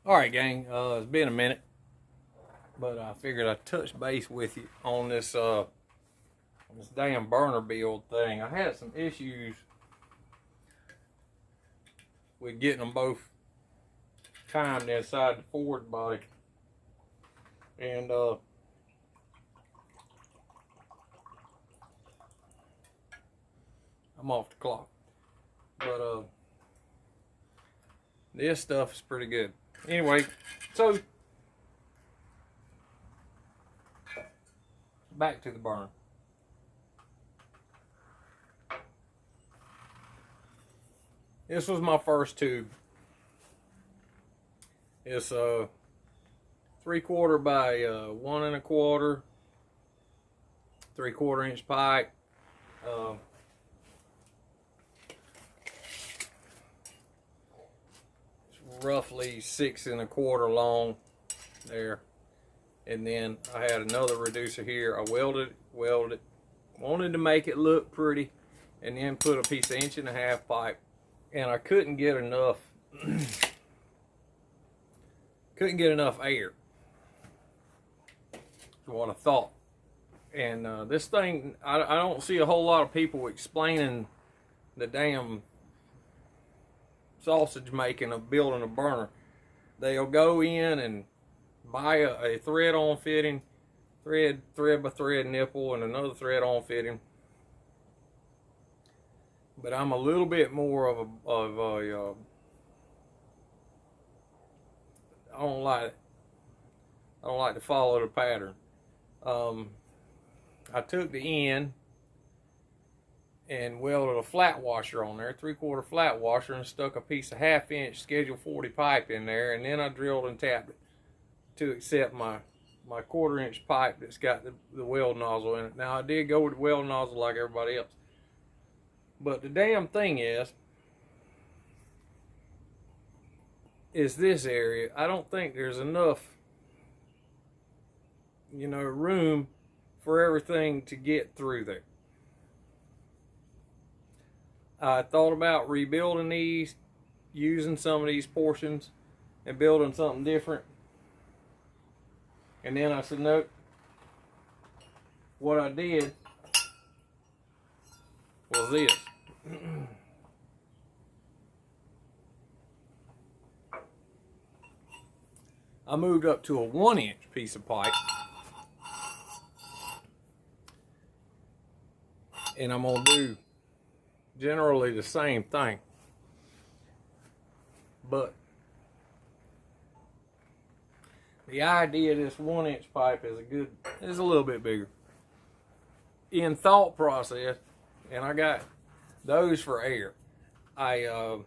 Alright gang, it's been a minute, but I figured I'd touch base with you on this damn burner build thing. I had some issues with getting them both timed inside the forward body, and I'm off the clock, but this stuff is pretty good. Anyway, so back to the burner. This was my first tube. It's 3/4 by 1 1/4, 3/4 inch pipe. It's roughly 6 1/4 long there. And then I had another reducer here. I welded it, wanted to make it look pretty, and then put a piece of 1.5 inch pipe. And I couldn't get enough air, is what I thought. And this thing, I don't see a whole lot of people explaining the damn sausage making of building a burner. They'll go in and buy a thread-on fitting, thread by thread nipple, and another thread-on fitting. But I'm a little bit more of a I don't like to follow the pattern. I took the end and welded a flat washer on there, 3/4 flat washer, and stuck a piece of 1/2 inch Schedule 40 pipe in there, and then I drilled and tapped it to accept my 1/4 inch pipe that's got the weld nozzle in it. Now I did go with the weld nozzle like everybody else. But the damn thing is this area. I don't think there's enough, room for everything to get through there. I thought about rebuilding these, using some of these portions and building something different. And then I said, nope. What I did was this. I moved up to a 1 inch piece of pipe, and I'm gonna do generally the same thing, but the idea of this 1 inch pipe is a little bit bigger in thought process. And I got those for air. I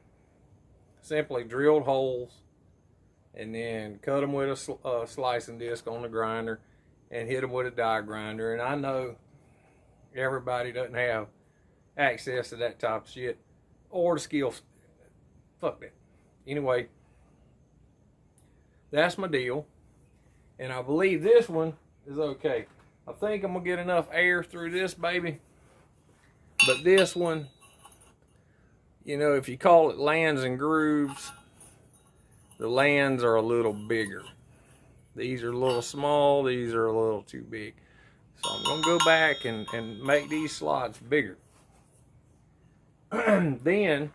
simply drilled holes and then cut them with a slicing disc on the grinder and hit them with a die grinder. And I know everybody doesn't have access to that type of shit or the skills. Fuck that. Anyway, that's my deal. And I believe this one is okay. I think I'm gonna get enough air through this baby. But this one, if you call it lands and grooves, the lands are a little bigger. These are a little small, these are a little too big. So I'm gonna go back and make these slots bigger. Then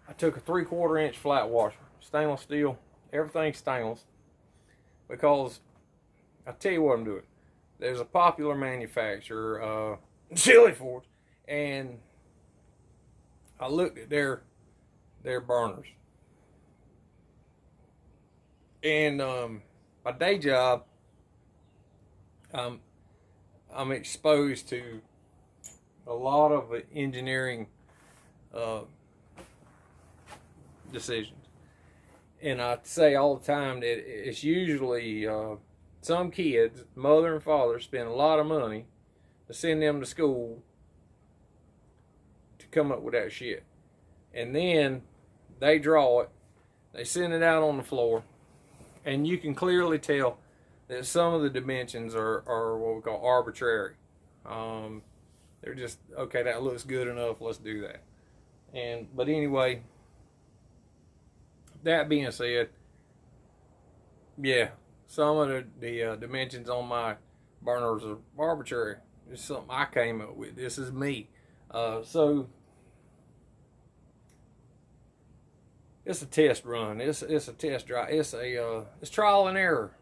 I took a 3/4 inch flat washer, stainless steel, everything's stainless, because I'll tell you what I'm doing. There's a popular manufacturer, Chili Forge, and I looked at their burners. And my day job, I'm exposed to a lot of engineering decisions. And I say all the time that it's usually some kids, mother and father, spend a lot of money to send them to school to come up with that shit. And then they draw it, they send it out on the floor, and you can clearly tell that some of the dimensions are what we call arbitrary. They're just, okay, that looks good enough, let's do that. But anyway, that being said, yeah, some of the dimensions on my burners are arbitrary. It's something I came up with. This is me. So it's a test run. It's a test drive. It's trial and error.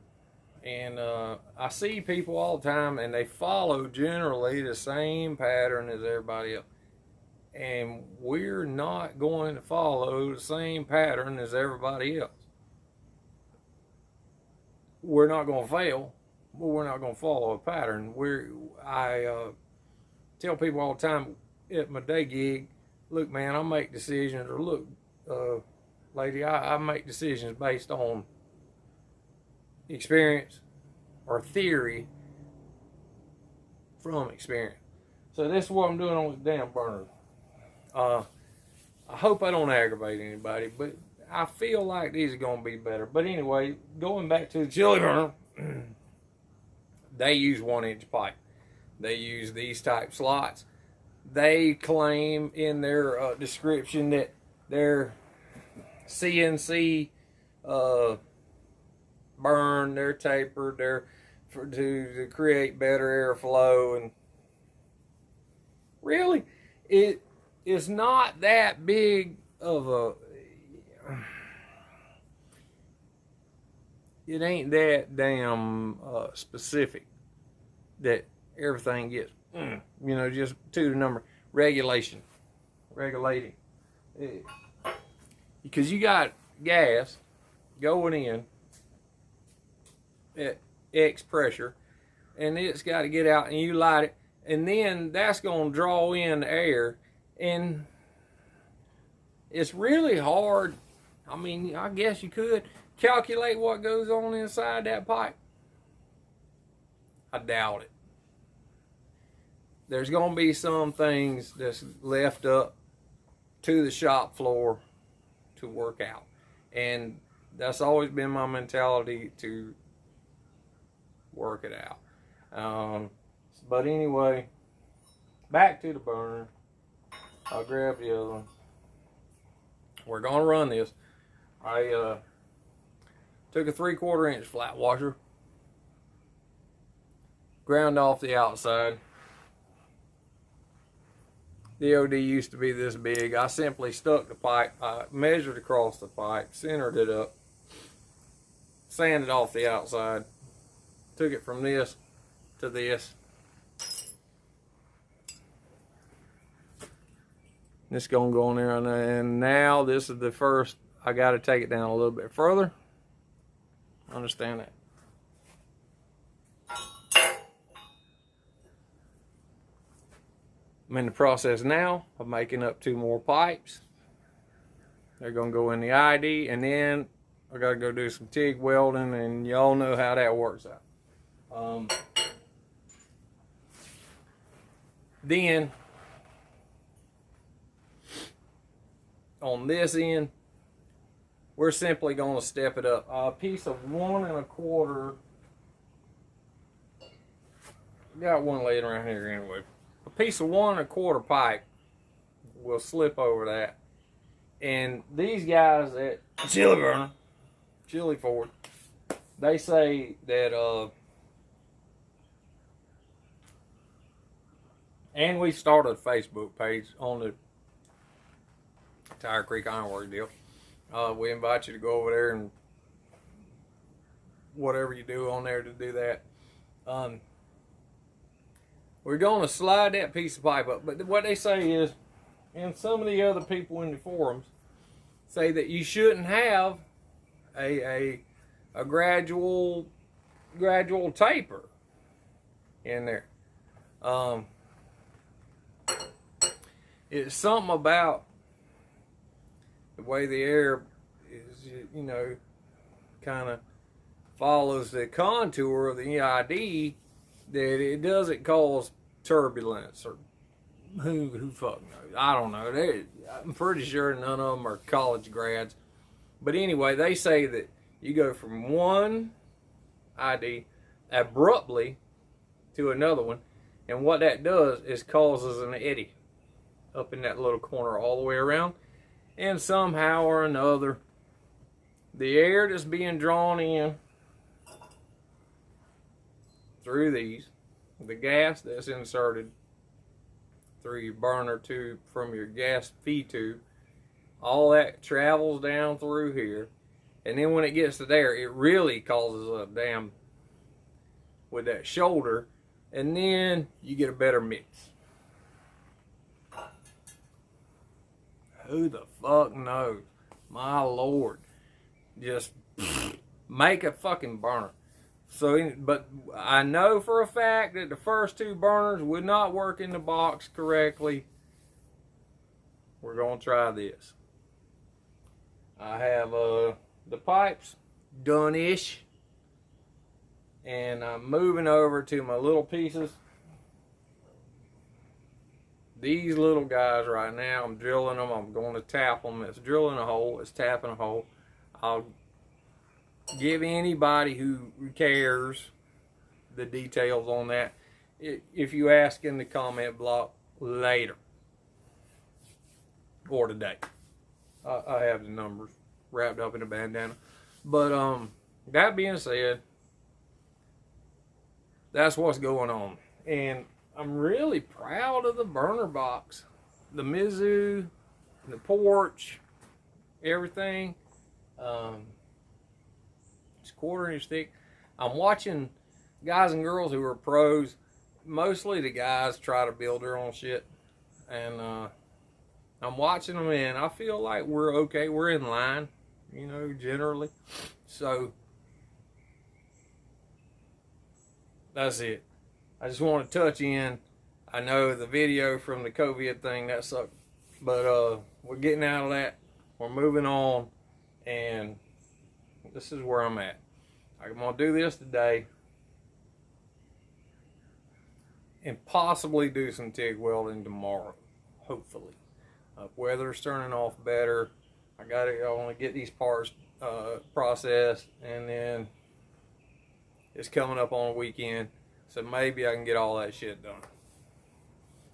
And I see people all the time, and they follow generally the same pattern as everybody else. And we're not going to follow the same pattern as everybody else. We're not going to fail, but we're not going to follow a pattern. I tell people all the time at my day gig, look, man, I make decisions, or look, lady, I make decisions based on experience or theory from experience. So this is what I'm doing on this damn burner. I hope I don't aggravate anybody, but I feel like these are going to be better. But anyway, going back to the chili burner, they use 1-inch pipe. They use these type slots. They claim in their description that they're CNC burn, they're tapered, they're to create better airflow, and really, it's not that big of a. It ain't that damn specific that everything gets, just to the number. Regulating. Because you got gas going in at X pressure, and it's got to get out, and you light it, and then that's going to draw in air, and it's really hard. I mean, I guess you could calculate what goes on inside that pipe. I doubt it. There's going to be some things that's left up to the shop floor to work out, and that's always been my mentality, to work it out. But anyway, back to the burner. I'll grab the other one. We're gonna run this. I took a 3/4 inch flat washer, ground off the outside. The OD used to be this big. I simply stuck the pipe, I measured across the pipe, centered it up, sanded off the outside, took it from this to this. This is going to go in there, and now this is the first. I got to take it down a little bit further. Understand that. I'm in the process now of making up 2 more pipes. They're going to go in the ID, and then I got to go do some TIG welding, and y'all know how that works out. Then on this end, we're simply going to step it up. A piece of 1 1/4. Got one laying around here anyway. A piece of 1 1/4 pipe will slip over that. And these guys at Chili Ford, they say that and we started a Facebook page on the Tire Creek Ironwork deal. We invite you to go over there and whatever you do on there to do that. We're going to slide that piece of pipe up. But what they say is, and some of the other people in the forums say, that you shouldn't have a gradual taper in there. It's something about the way the air is, kind of follows the contour of the ID, that it doesn't cause turbulence, or who fuck knows. I don't know. I'm pretty sure none of them are college grads. But anyway, they say that you go from one ID abruptly to another one, and what that does is causes an eddy. up in that little corner all the way around. And somehow or another, the air that's being drawn in through these, the gas that's inserted through your burner tube from your gas feed tube, all that travels down through here. And then when it gets to there, it really causes a damn with that shoulder, and then you get a better mix. Who the fuck knows? My Lord. Just make a fucking burner. So, but I know for a fact that the first two burners would not work in the box correctly. We're going to try this. I have the pipes done-ish. And I'm moving over to my little pieces. These little guys right now, I'm drilling them. I'm going to tap them. It's drilling a hole. It's tapping a hole. I'll give anybody who cares the details on that if you ask in the comment block later or today. I have the numbers wrapped up in a bandana. But that being said, that's what's going on. And I'm really proud of the burner box. The Mizzou, the porch, everything. It's 1/4 inch thick. I'm watching guys and girls who are pros. Mostly the guys try to build their own shit. And I'm watching them, and I feel like we're okay. We're in line, you know, generally. So that's it. I just want to touch in. I know the video from the COVID thing, that sucked. But we're getting out of that. We're moving on. And this is where I'm at. I'm going to do this today. And possibly do some TIG welding tomorrow. Hopefully. Weather's turning off better. I want to get these parts processed. And then it's coming up on a weekend. So maybe I can get all that shit done.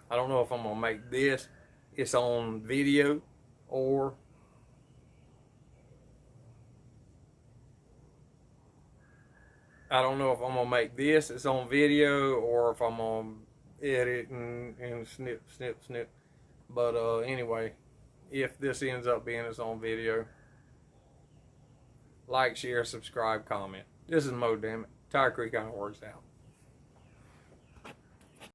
I don't know if I'm going to make this. It's on video, or I don't know if I'm going to make this. It's on video, or if I'm going to edit and snip, snip, snip. But anyway, if this ends up being it's on video, like, share, subscribe, comment. This is Mo, damn it. Tire Creek Iron Works out.